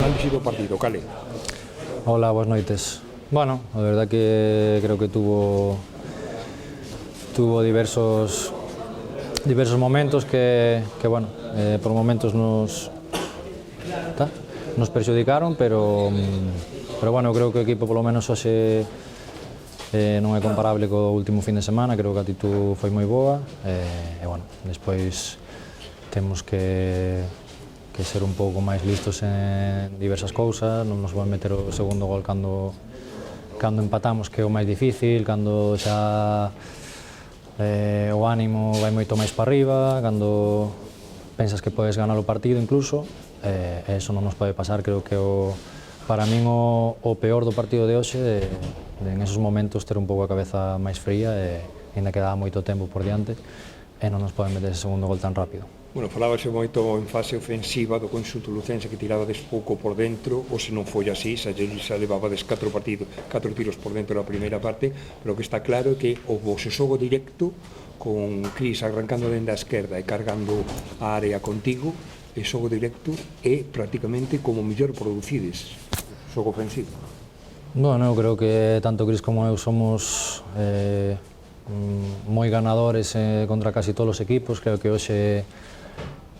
Análisis do partido, cale? Hola, buenas noites. Bueno, a verdad que creo que tuvo diversos momentos que bueno, por momentos nos perxudicaron, pero bueno, creo que o equipo polo menos hoxe non é comparable co último fin de semana, creo que a actitud foi moi boa e bueno, despois temos que ser un pouco máis listos en diversas cousas, non nos van meter o segundo gol cando empatamos, que é o máis difícil, cando xa o ánimo vai moito máis para arriba, cando pensas que podes ganar o partido incluso, eso non nos pode pasar. Creo que para min o peor do partido de hoxe en esos momentos ter un pouco a cabeza máis fría e ainda quedaba moito tempo por diante e non nos poden meter ese segundo gol tan rápido. Bueno, falábase moito en fase ofensiva do conxunto lucense que tirabades pouco por dentro, ou se non foi así, xa levabades 4 tiros por dentro da primeira parte, pero o que está claro é que o vosso xogo directo, con Cris arrancando dende a esquerda e cargando a área contigo, o xogo directo é prácticamente como mellor producides, xogo ofensivo. Bueno, eu creo que tanto Cris como eu somos moi ganadores contra casi todos os equipos. Creo que hoxe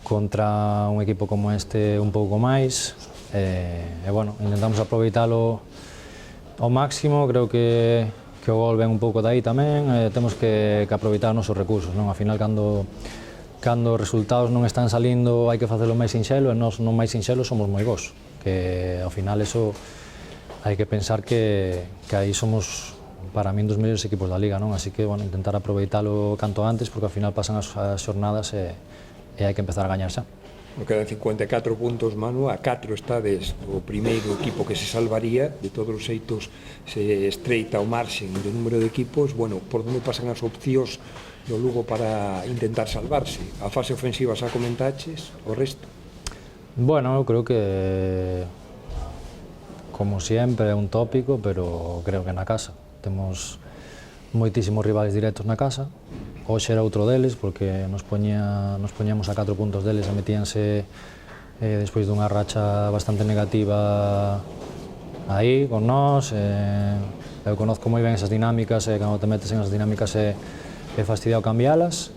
contra un equipo como este un pouco máis e bueno, intentamos aproveitalo ao máximo. Creo que o gol ven un pouco de aí tamén, temos que aproveitar os nosos recursos, non? Ao final, cando os resultados non están salindo, hai que facelo máis sinxelo, e nós non máis sinxelo somos moi bons, que ao final eso hai que pensar que aí somos, para min, dos mellores equipos da Liga, non? Así que, bueno, intentar aproveitalo canto antes, porque ao final pasan as xornadas e hai que empezar a gañar xa. Quedan 54 puntos, Manu, a 4 estades o primeiro equipo que se salvaría, de todos os xeitos se estreita o marxen do número de equipos. Bueno, por onde pasan as opcións do Lugo para intentar salvarse? A fase ofensiva xa comentaches, o resto? Bueno, eu creo que, como sempre, é un tópico, pero creo que na casa. Temos moitísimos rivais directos na casa. Hoxe era outro deles, porque nos poñíamos a 4 puntos deles e metíanse despois dunha racha bastante negativa aí con nós. Eu conozco moi ben esas dinámicas e cando te metes en esas dinámicas é fastidiado cambialas,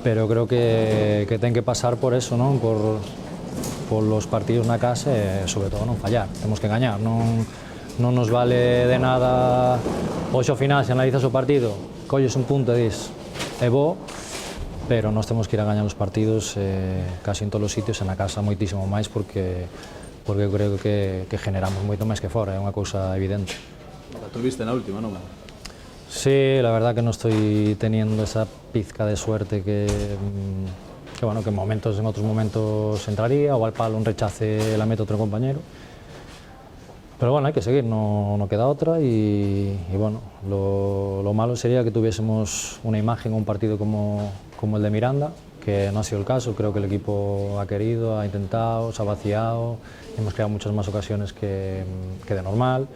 pero creo que ten que pasar por eso, non? Por los partidos na casa e sobre todo non fallar. Temos que gañar, non nos vale de nada hoxe ao final, se analizas o partido, colles un punto e dis é bo, pero nós temos que ir a gañar os partidos casi en todos os sitios e na casa moitísimo máis, porque eu creo que generamos moito máis que fora, é unha cousa evidente. La tuviste na última, non? Sí, la verdad que no estoy teniendo esa pizca de suerte que bueno, que en otros momentos entraría, o al palo un rechace la mete otro compañero. Pero bueno, hay que seguir, no queda otra y bueno, lo malo sería que tuviésemos una imagen o un partido como el de Miranda, que no ha sido el caso. Creo que el equipo ha querido, ha intentado, se ha vaciado, hemos creado muchas más ocasiones que de normal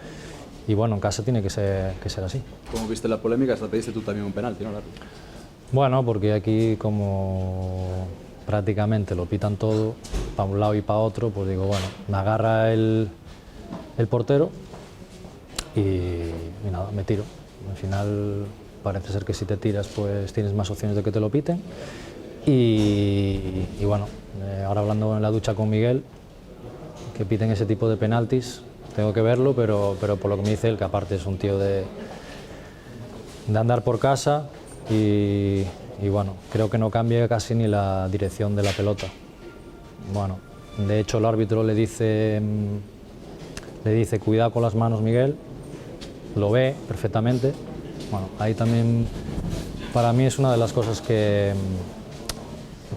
y bueno, en casa tiene que ser así. Como viste la polémica, hasta pediste tú también un penalti, ¿no? Bueno, porque aquí como prácticamente lo pitan todo, para un lado y para otro, pues digo, bueno, me agarra el portero y nada, me tiro. Al final parece ser que si te tiras pues tienes más opciones de que te lo piten y bueno, ahora hablando en la ducha con Miguel, que piten ese tipo de penaltis, tengo que verlo, pero por lo que me dice él, que aparte es un tío de andar por casa y bueno, creo que no cambia casi ni la dirección de la pelota. Bueno, de hecho el árbitro le dice cuidado con las manos, Miguel, lo ve perfectamente. Bueno, ahí también para mí es una de las cosas que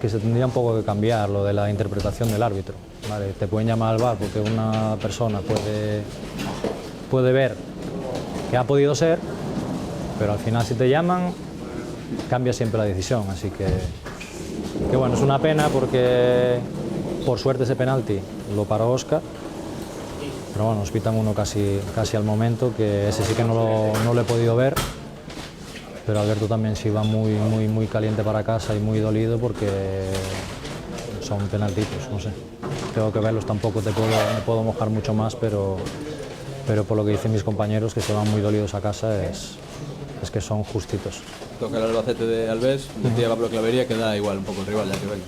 se tendría un poco que cambiar, lo de la interpretación del árbitro. Vale, te pueden llamar al VAR porque una persona puede ver que ha podido ser, pero al final si te llaman cambia siempre la decisión, así que bueno, es una pena porque por suerte ese penalti lo paró Óscar, pero bueno, nos pitan uno casi al momento, que ese sí que no lo he podido ver, pero Alberto también se iba muy caliente para casa y muy dolido porque son penaltitos, no sé. tengo que verlos, tampoco me puedo mojar mucho más, pero por lo que dicen mis compañeros, que se van muy dolidos a casa, es que son justitos. Toca el Albacete de Alves, decía Pablo Clavería que da igual un poco el rival ya que venga.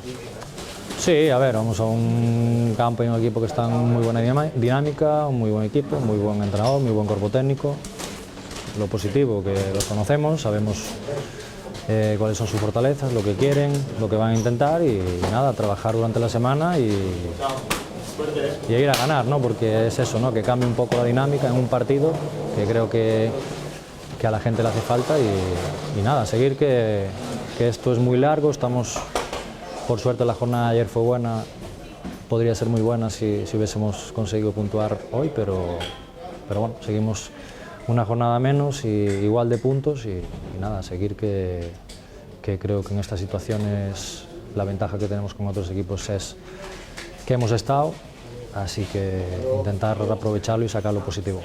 Sí, a ver, vamos a un campo y un equipo que está en muy buena dinámica, un muy buen equipo, muy buen entrenador, muy buen cuerpo técnico. Lo positivo, que los conocemos, sabemos cuáles son sus fortalezas, lo que quieren, lo que van a intentar y nada, trabajar durante la semana y ir a ganar, ¿no? Porque es eso, ¿no? Que cambie un poco la dinámica en un partido, que creo que a la gente le hace falta y nada, seguir que esto es muy largo, estamos, por suerte la jornada de ayer fue buena, podría ser muy buena si hubiésemos conseguido puntuar hoy, pero bueno, seguimos una jornada menos y igual de puntos y nada, seguir que creo que en estas situaciones la ventaja que tenemos con otros equipos es que hemos estado, así que intentar aprovecharlo y sacar lo positivo.